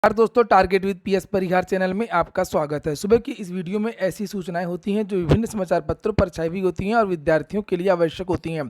यार दोस्तों, target with PS Parihar channel में आपका स्वागत है। सुबह की इस वीडियो में ऐसी सूचनाएं होती हैं जो विभिन्न समाचार पत्रों पर छाई हुई होती हैं और विद्यार्थियों के लिए आवश्यक होती हैं।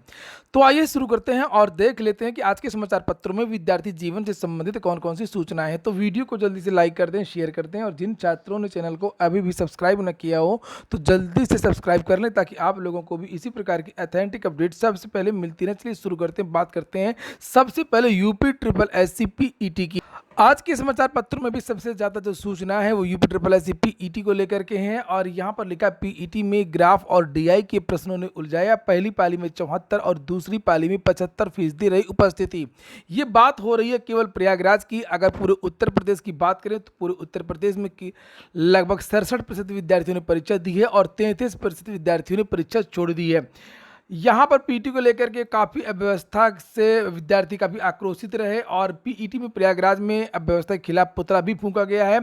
तो आइए शुरू करते हैं और देख लेते हैं कि आज के समाचार पत्रों में विद्यार्थी जीवन से संबंधित कौन कौन सी सूचनाएं हैं। तो वीडियो को जल्दी से लाइक कर दें, शेयर कर दें और जिन छात्रों ने चैनल को अभी भी सब्सक्राइब न किया हो तो जल्दी से सब्सक्राइब कर लें ताकि आप लोगों को भी इसी प्रकार की अथेंटिक अपडेट सबसे पहले मिलती रहे। चलिए शुरू करते हैं, बात करते हैं सबसे पहले यूपी ट्रिपल एससी पीईटी की। आज के समाचार पत्रों में भी सबसे ज़्यादा जो सूचना है वो यूपी ट्रिपल एससी पीईटी को लेकर के हैं और यहाँ पर लिखा पीईटी में ग्राफ और डीआई के प्रश्नों ने उलझाया। पहली पाली में 74 और दूसरी पाली में 75% रही उपस्थिति। ये बात हो रही है केवल प्रयागराज की। अगर पूरे उत्तर प्रदेश की बात करें तो पूरे उत्तर प्रदेश में लगभग 67% विद्यार्थियों ने परीक्षा दी है और 33% विद्यार्थियों ने परीक्षा छोड़ दी है। यहाँ पर पीईटी को लेकर के काफ़ी अव्यवस्था से विद्यार्थी काफ़ी आक्रोशित रहे और पीईटी में प्रयागराज में अव्यवस्था के खिलाफ पुतला भी फूंका गया है।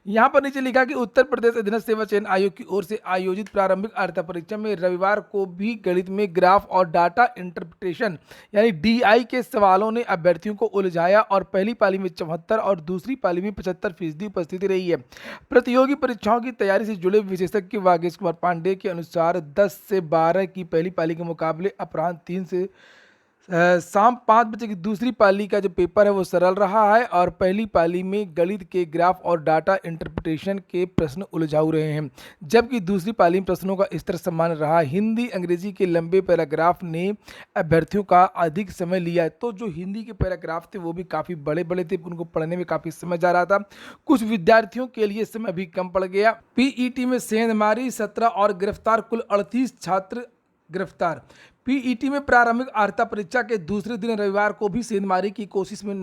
यहाँ पर नीचे लिखा कि उत्तर प्रदेश अधीनस्थ सेवा चयन आयोग की ओर से आयोजित प्रारंभिक अर्हता परीक्षा में रविवार को भी गणित में ग्राफ और डाटा इंटरप्रिटेशन यानी डीआई के सवालों ने अभ्यर्थियों को उलझाया और पहली पाली में 74 और दूसरी पाली में 75% उपस्थिति रही है। प्रतियोगी परीक्षाओं की तैयारी से जुड़े विशेषज्ञ वागेश कुमार पांडे के अनुसार 10 से 12 की पहली पाली के मुकाबले अपराह्न 3 से शाम 5 बजे की दूसरी पाली का जो पेपर है वो सरल रहा है और पहली पाली में गणित के ग्राफ और डाटा इंटरप्रिटेशन के प्रश्न उलझाऊ रहे हैं, जबकि दूसरी पाली में प्रश्नों का स्तर समान रहा। हिंदी अंग्रेजी के लंबे पैराग्राफ ने अभ्यर्थियों का अधिक समय लिया। तो जो हिंदी के पैराग्राफ थे वो भी काफ़ी बड़े बड़े थे, उनको पढ़ने में काफ़ी समय जा रहा था। कुछ विद्यार्थियों के लिए समय भी कम पड़ गया। पीईटी में सेंधमारी 17 और गिरफ्तार, कुल 38 छात्र गिरफ्तार। पीईटी में प्रारंभिक अर्हता परीक्षा के दूसरे दिन रविवार को भी सेंधमारी की कोशिश में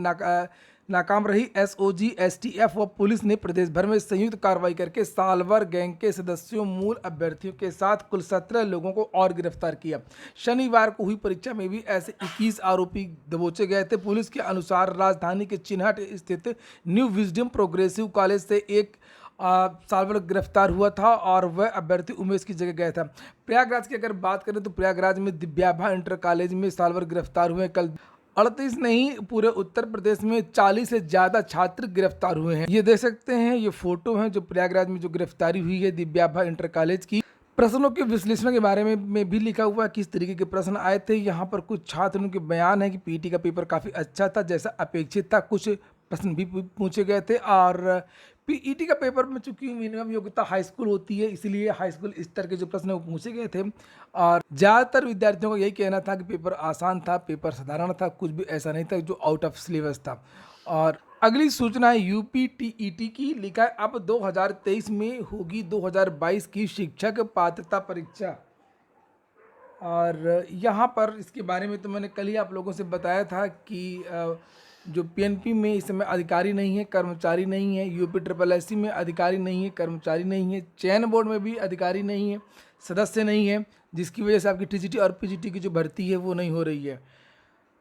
नाकाम रही एसओजी, एसटीएफ व पुलिस ने प्रदेश भर में संयुक्त कार्रवाई करके सालवर गैंग के सदस्यों, मूल अभ्यर्थियों के साथ कुल 17 लोगों को और गिरफ्तार किया। शनिवार को हुई परीक्षा में भी ऐसे 21 आरोपी दबोचे गए थे। पुलिस के अनुसार राजधानी के चिन्हट स्थित न्यू विजडम प्रोग्रेसिव कॉलेज से एक सालवर गिरफ्तार हुआ था और वह अभ्यर्थी उमेश की जगह गया था। प्रयागराज की अगर बात करें तो प्रयागराज में दिव्याभा इंटर कॉलेज में सालवर गिरफ्तार हुए। कल 38 नहीं, पूरे उत्तर प्रदेश में 40 से ज़्यादा छात्र गिरफ्तार हुए हैं। ये देख सकते हैं, ये फोटो है जो प्रयागराज में जो गिरफ्तारी हुई है दिव्याभा इंटर कॉलेज की। प्रश्नों के विश्लेषण के बारे में भी लिखा हुआ है किस तरीके के प्रश्न आए थे। यहाँ पर कुछ छात्रों के बयान है कि पीईटी का पेपर काफ़ी अच्छा था जैसा अपेक्षित था। कुछ प्रश्न भी पूछे गए थे और पीईटी का पेपर में चूंकि मिनिमम योग्यता हाई स्कूल होती है इसलिए हाई स्कूल स्तर के जो प्रश्न वो पूछे गए थे और ज़्यादातर विद्यार्थियों का यही कहना था कि पेपर आसान था, पेपर साधारण था, कुछ भी ऐसा नहीं था जो आउट ऑफ सिलेबस था। और अगली सूचना है यूपी टीईटी की। लिखा है अब 2023 में होगी 2022 की शिक्षक पात्रता परीक्षा। और यहाँ पर इसके बारे में तो मैंने कल ही आप लोगों से बताया था कि जो पीएनपी में इस समय अधिकारी नहीं है, कर्मचारी नहीं है, यूपी ट्रिपल एससी में अधिकारी नहीं है, कर्मचारी नहीं है, चयन बोर्ड में भी अधिकारी नहीं है, सदस्य नहीं है, जिसकी वजह से आपकी टीजीटी और पीजीटी की जो भर्ती है वो नहीं हो रही है।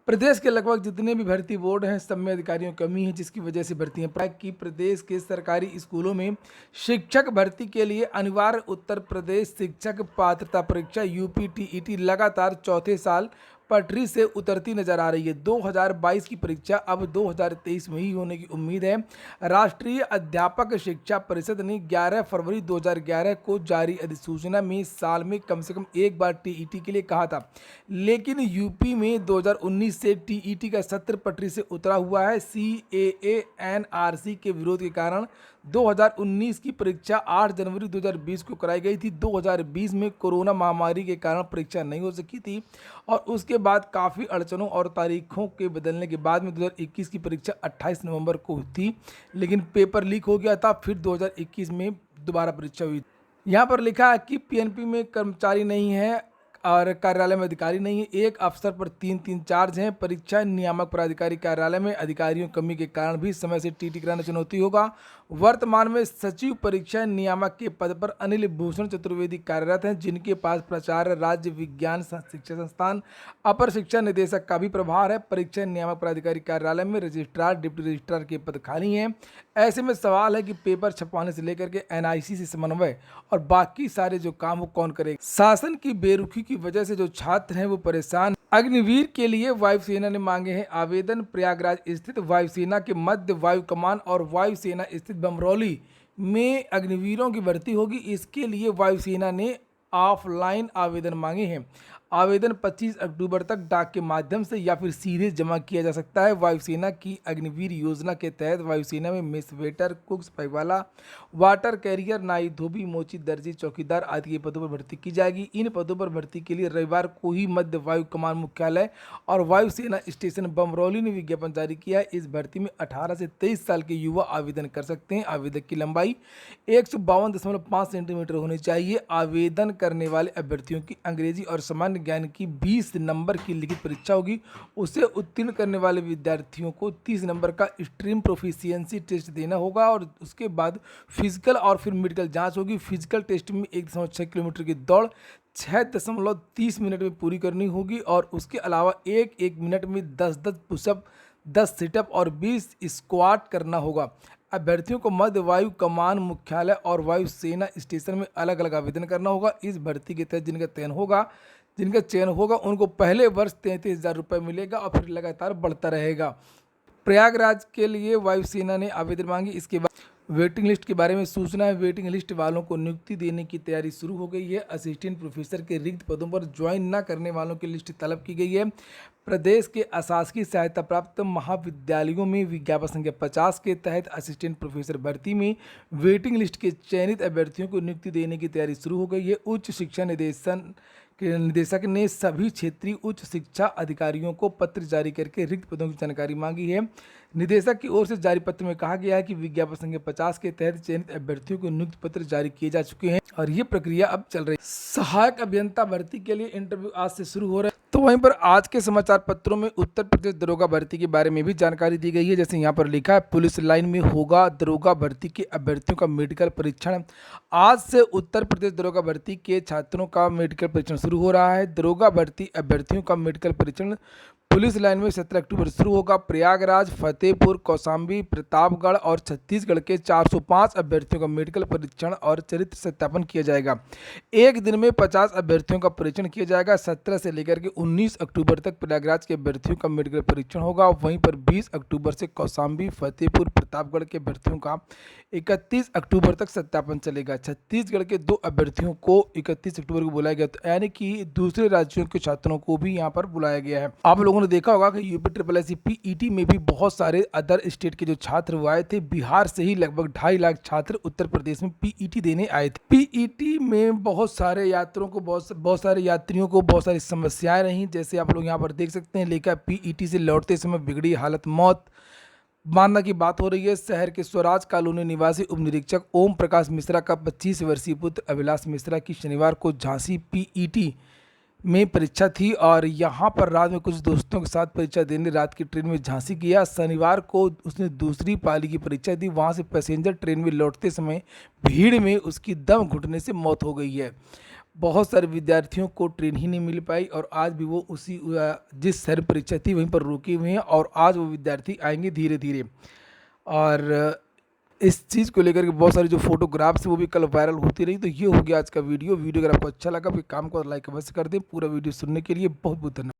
प्रदेश के लगभग जितने भी भर्ती बोर्ड हैं सब में अधिकारियों की कमी है, जिसकी वजह से भर्तियां प्राय की प्रदेश के सरकारी स्कूलों में शिक्षक भर्ती के लिए अनिवार्य उत्तर प्रदेश शिक्षक पात्रता परीक्षा यूपी टीईटी लगातार चौथे साल पटरी से उतरती नजर आ रही है। 2022 की परीक्षा अब 2023 में ही होने की उम्मीद है। राष्ट्रीय अध्यापक शिक्षा परिषद ने 11 फरवरी 2011 को जारी अधिसूचना में साल में कम से कम एक बार टीईटी के लिए कहा था, लेकिन यूपी में 2019 से टीईटी का सत्र पटरी से उतरा हुआ है। सीएए एनआरसी के विरोध के कारण 2019 की परीक्षा 8 जनवरी 2020 को कराई गई थी। 2020 में कोरोना महामारी के कारण परीक्षा नहीं हो सकी थी और उसके बाद काफ़ी अड़चनों और तारीखों के बदलने के बाद में 2021 की परीक्षा 28 नवंबर को हुई थी, लेकिन पेपर लीक हो गया था। फिर 2021 में दोबारा परीक्षा हुई। यहाँ पर लिखा है कि पीएनपी में कर्मचारी नहीं है और कार्यालय में अधिकारी नहीं है। एक अफसर पर 3 चार्ज हैं। परीक्षा नियामक प्राधिकारी कार्यालय में अधिकारियों कमी के कारण भी समय से टीटी कराना चुनौती होगा। वर्तमान में सचिव परीक्षा नियामक के पद पर अनिल भूषण चतुर्वेदी कार्यरत हैं, जिनके पास प्राचार्य राज्य विज्ञान शिक्षा संस्थान अपर शिक्षा निदेशक का भी प्रभार है। परीक्षा नियामक प्राधिकारी कार्यालय में रजिस्ट्रार, डिप्टी रजिस्ट्रार के पद खाली हैं। ऐसे में सवाल है कि पेपर छपवाने से लेकर के एनआईसी से समन्वय और बाकी सारे जो काम वो कौन करेगा। शासन की बेरुखी की वजह से जो छात्र हैं वो परेशान। अग्निवीर के लिए वायुसेना ने मांगे हैं आवेदन। प्रयागराज स्थित वायुसेना के मध्य वायु कमान और वायुसेना स्थित बमरौली में अग्निवीरों की भर्ती होगी। इसके लिए वायुसेना ने ऑफलाइन आवेदन मांगे हैं। आवेदन 25 अक्टूबर तक डाक के माध्यम से या फिर सीधे जमा किया जा सकता है। वायुसेना की अग्निवीर योजना के तहत वायुसेना में मेस वेटर, कुक्स, पैवाला, वाटर कैरियर, नाई, धोबी, मोची, दर्जी, चौकीदार आदि के पदों पर भर्ती की जाएगी। इन पदों पर भर्ती के लिए रविवार को ही मध्य वायु कमान मुख्यालय और वायुसेना स्टेशन बमरौली ने विज्ञापन जारी किया है। इस भर्ती में 18 से 23 साल के युवा आवेदन कर सकते हैं। आवेदक की लंबाई 152.5 सेंटीमीटर होनी चाहिए। आवेदन करने वाले अभ्यर्थियों की अंग्रेजी और सामान्य ज्ञान की 20 नंबर की लिखित परीक्षा होगी। उसे उत्तीर्ण करने वाले विद्यार्थियों को 30 नंबर का स्ट्रीम प्रोफिशिएंसी टेस्ट देना होगा और उसके बाद फिजिकल और फिर मेडिकल जांच होगी। फिजिकल टेस्ट में 1.6 किलोमीटर की दौड़ 6.30 मिनट में पूरी करनी होगी और उसके अलावा एक मिनट में 10 पुशअप, 10 सिटअप और 20 स्क्वाट करना होगा। अभ्यर्थियों को मध्य वायु कमान मुख्यालय और वायुसेना स्टेशन में अलग अलग आवेदन करना होगा। इस भर्ती के तहत जिनका चयन होगा उनको पहले वर्ष 33,000 रुपये मिलेगा और फिर लगातार बढ़ता रहेगा। प्रयागराज के लिए वायुसेना ने आवेदन मांगी। इसके बाद वेटिंग लिस्ट के बारे में सूचना है। वेटिंग लिस्ट वालों को नियुक्ति देने की तैयारी शुरू हो गई है। असिस्टेंट प्रोफेसर के रिक्त पदों पर ज्वाइन न करने वालों की लिस्ट तलब की गई है। प्रदेश के अशासकीय सहायता प्राप्त महाविद्यालयों में विज्ञापन संख्या 50 के तहत असिस्टेंट प्रोफेसर भर्ती में वेटिंग लिस्ट के चयनित अभ्यर्थियों को नियुक्ति देने की तैयारी शुरू हो गई है। उच्च शिक्षा निदेशक ने सभी क्षेत्रीय उच्च शिक्षा अधिकारियों को पत्र जारी करके रिक्त पदों की जानकारी मांगी है। निदेशक की ओर से जारी पत्र में कहा गया है कि विज्ञापन संख्या 50 के तहत चयनित अभ्यर्थियों को नियुक्ति पत्र जारी किए जा चुके हैं और ये प्रक्रिया अब चल रही है। सहायक अभियंता भर्ती के लिए इंटरव्यू आज से शुरू हो रहे हैं। तो वहीं पर आज के समाचार पत्रों में उत्तर प्रदेश दरोगा भर्ती के बारे में भी जानकारी दी गई है। जैसे यहाँ पर लिखा है, पुलिस लाइन में होगा दरोगा भर्ती के अभ्यर्थियों का मेडिकल परीक्षण। आज से उत्तर प्रदेश दरोगा भर्ती के छात्रों का मेडिकल परीक्षण शुरू हो रहा है। दरोगा भर्ती अभ्यर्थियों का मेडिकल परीक्षण पुलिस लाइन में 17 अक्टूबर शुरू होगा। प्रयागराज, फतेहपुर, कौशाम्बी, प्रतापगढ़ और छत्तीसगढ़ के 405 अभ्यर्थियों का मेडिकल परीक्षण और चरित्र सत्यापन किया जाएगा। एक दिन में 50 अभ्यर्थियों का परीक्षण किया जाएगा। 17 से लेकर के 19 अक्टूबर तक प्रयागराज के अभ्यर्थियों का मेडिकल परीक्षण होगा। वहीं पर 20 अक्टूबर से कौशाम्बी, फतेहपुर, प्रतापगढ़ के अभ्यर्थियों का 31 अक्टूबर तक सत्यापन चलेगा। छत्तीसगढ़ के 2 अभ्यर्थियों को 31 अक्टूबर को बुलाया गया, तो यानी कि दूसरे राज्यों के छात्रों को भी यहाँ पर बुलाया गया है। आप लोगों ने देखा होगा कि यूपी पीईटी में भी बहुत सारे अदर स्टेट के जो छात्र वो आए थे। बिहार से ही लगभग 2.5 लाख छात्र उत्तर प्रदेश में पीईटी देने आए थे। पीईटी में बहुत सारे यात्रियों को बहुत सारी समस्याएं रहीं। जैसे आप लोग यहाँ पर देख सकते हैं, लिखा पीईटी से लौटते समय बिगड़ी हालत, मौत मानना की बात हो रही है। शहर के स्वराज कॉलोनी निवासी उप निरीक्षक ओम प्रकाश मिश्रा का 25 वर्षीय पुत्र अभिलाष मिश्रा की शनिवार को झांसी पीईटी में परीक्षा थी और यहाँ पर रात में कुछ दोस्तों के साथ परीक्षा देने रात की ट्रेन में झांसी किया। शनिवार को उसने दूसरी पाली की परीक्षा दी। वहाँ से पैसेंजर ट्रेन में लौटते समय भीड़ में उसकी दम घुटने से मौत हो गई है। बहुत सारे विद्यार्थियों को ट्रेन ही नहीं मिल पाई और आज भी वो उसी जिस शहर परीक्षा थी वहीं पर रुके हुए हैं और आज वो विद्यार्थी आएंगे धीरे धीरे। और इस चीज़ को लेकर के बहुत सारी जो फोटोग्राफ्स वो भी कल वायरल होती रही। तो ये हो गया आज का वीडियो। अगर आपको अच्छा लगा फिर काम को लाइक अवश्य कर दें। पूरा वीडियो सुनने के लिए बहुत बहुत धन्यवाद।